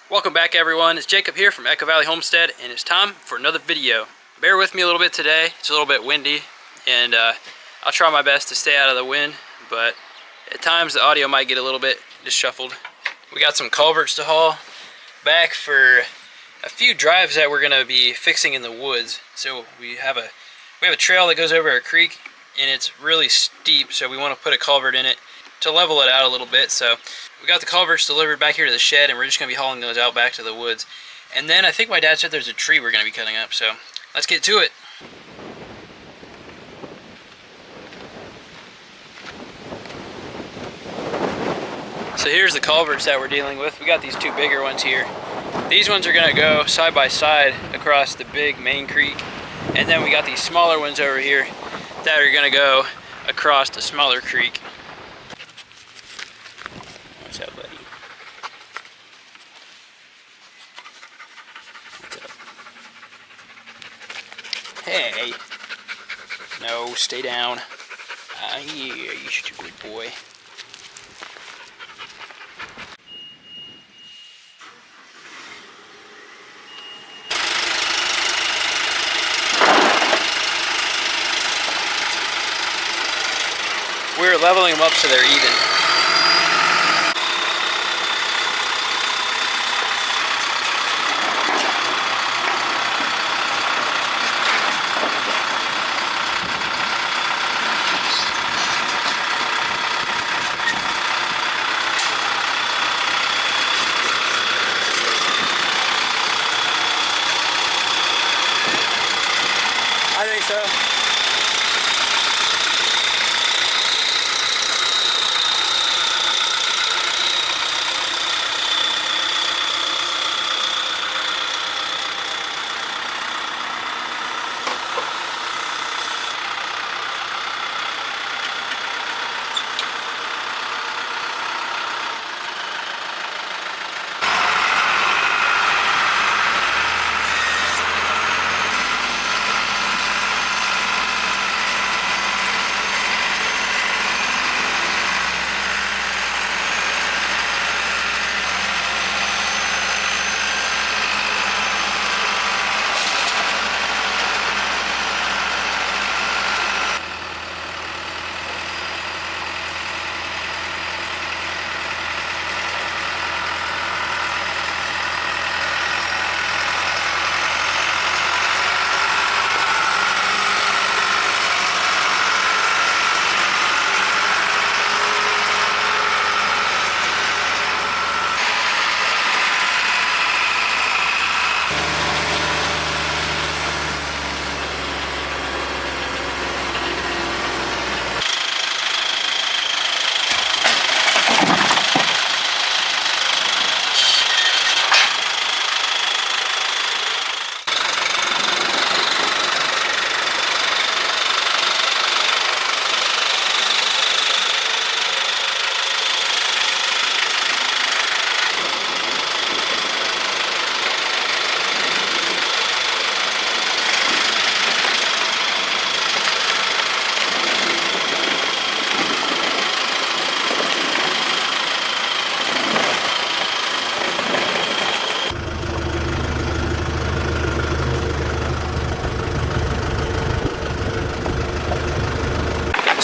Welcome back, everyone. It's Jacob here from Echo Valley Homestead, and it's time for another video. Bear with me a little bit today. It's a little bit windy, and I'll try my best to stay out of the wind, but at times the audio might get a little bit disheveled. We got some culverts to haul back for a few drives that we're going to be fixing in the woods. So we have a trail that goes over a creek, and it's really steep, so we want to put a culvert in it to level it out a little bit. So we got the culverts delivered back here to the shed, and we're just going to be hauling those out back to the woods. And then I think my dad said there's a tree we're going to be cutting up, so let's get to it. So here's the culverts that we're dealing with. We got these two bigger ones here. These ones are going to go side by side across the big main creek, and then we got these smaller ones over here that are going to go across the smaller creek. What's up, buddy? What's up? Hey! No, stay down. Yeah, you're such a good boy. We're leveling them up so they're even. I think so.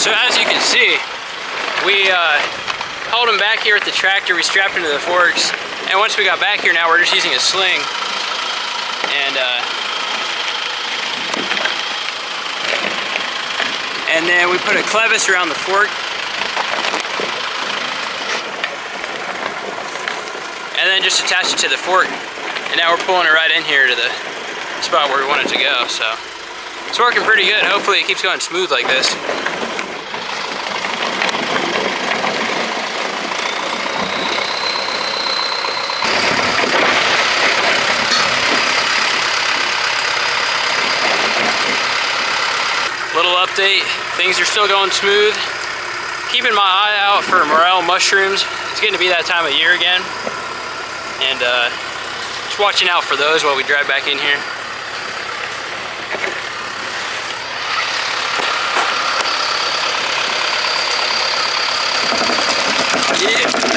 So as you can see, we hauled them back here with the tractor. We strapped them to the forks, and once we got back here, now we're just using a sling, and then we put a clevis around the fork, and then just attach it to the fork, and now we're pulling it right in here to the spot where we want it to go. So it's working pretty good. Hopefully it keeps going smooth like this. Little update, things are still going smooth. Keeping my eye out for morel mushrooms. It's getting to be that time of year again. And just watching out for those while we drive back in here. Yeah.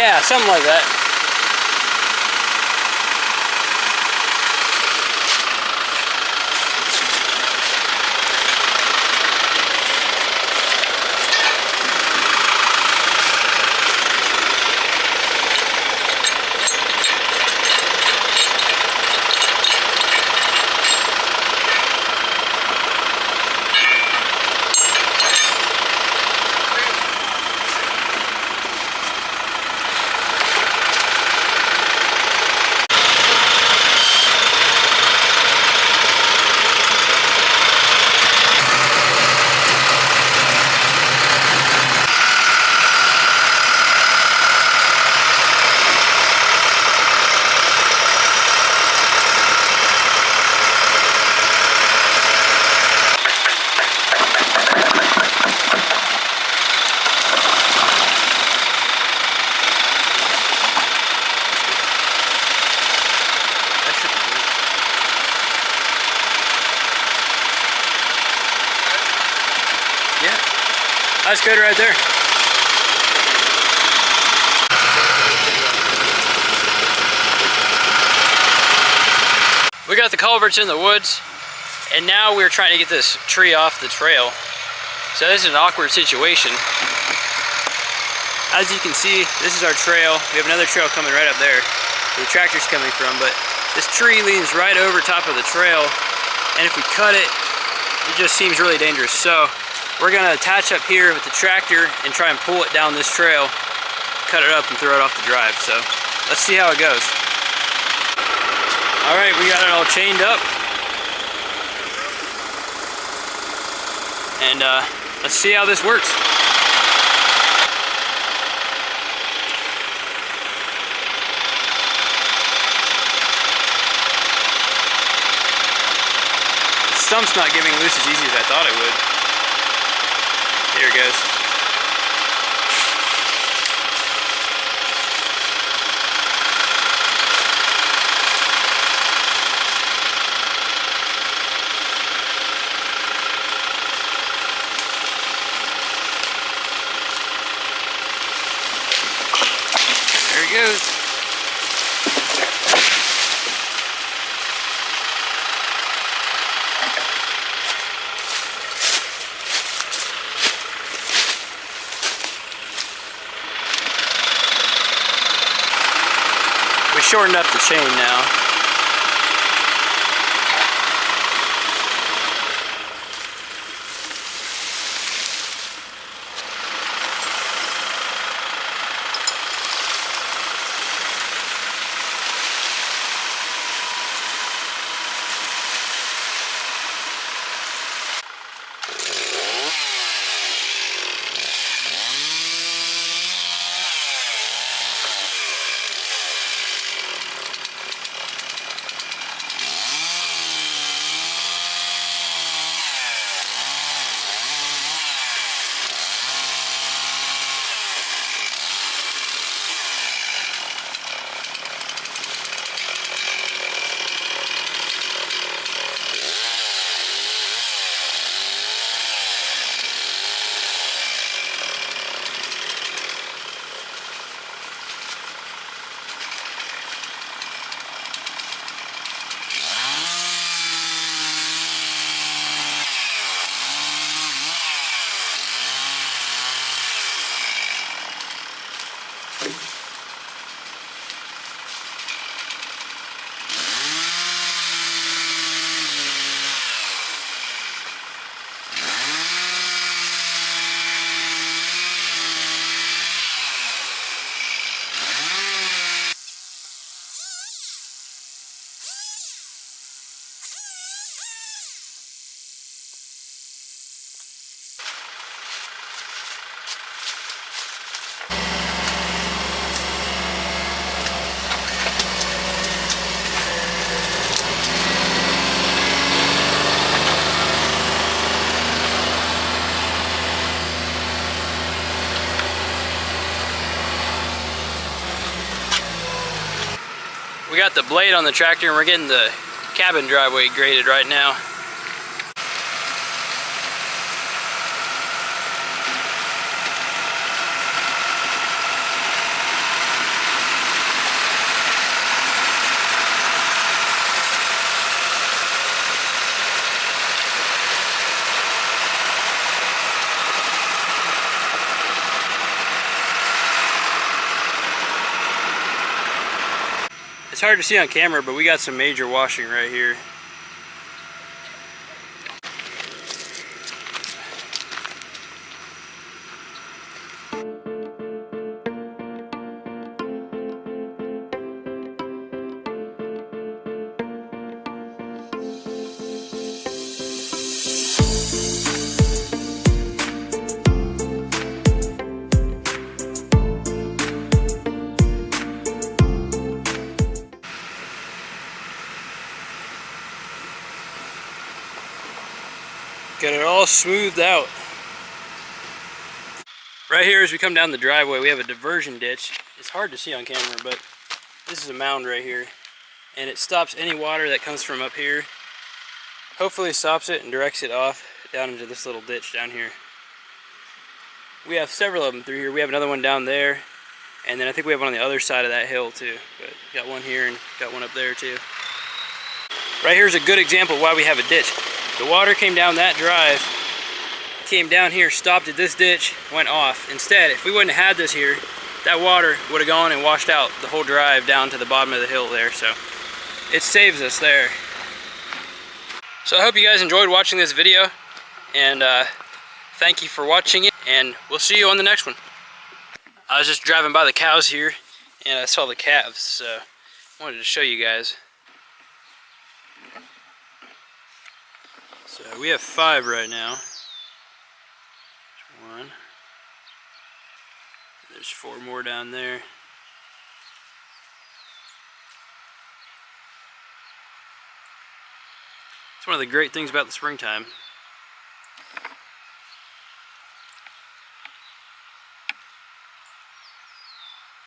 Yeah, something like that. Yeah, that's good right there. We got the culverts in the woods, and now we're trying to get this tree off the trail. So this is an awkward situation. As you can see, this is our trail. We have another trail coming right up there where the tractor's coming from, but this tree leans right over top of the trail, and if we cut it, it just seems really dangerous. So we're gonna attach up here with the tractor and try and pull it down this trail, cut it up and throw it off the drive. So let's see how it goes. All right, we got it all chained up. And let's see how this works. The stump's not giving loose as easy as I thought it would. There it goes. There it goes. We shortened up the chain now. We got the blade on the tractor and we're getting the cabin driveway graded right now. It's hard to see on camera, but we got some major washing right here. Got it all smoothed out. Right here as we come down the driveway, we have a diversion ditch. It's hard to see on camera, but this is a mound right here. And it stops any water that comes from up here. Hopefully it stops it and directs it off down into this little ditch down here. We have several of them through here. We have another one down there. And then I think we have one on the other side of that hill too. But got one here and got one up there too. Right here is a good example of why we have a ditch. The water came down that drive, came down here, stopped at this ditch, went off. Instead, if we wouldn't have had this here, that water would have gone and washed out the whole drive down to the bottom of the hill there. So it saves us there. So I hope you guys enjoyed watching this video, and thank you for watching it, and we'll see you on the next one. I was just driving by the cows here, and I saw the calves, so I wanted to show you guys. So we have 5 right now. There's 1. There's 4 more down there. It's one of the great things about the springtime.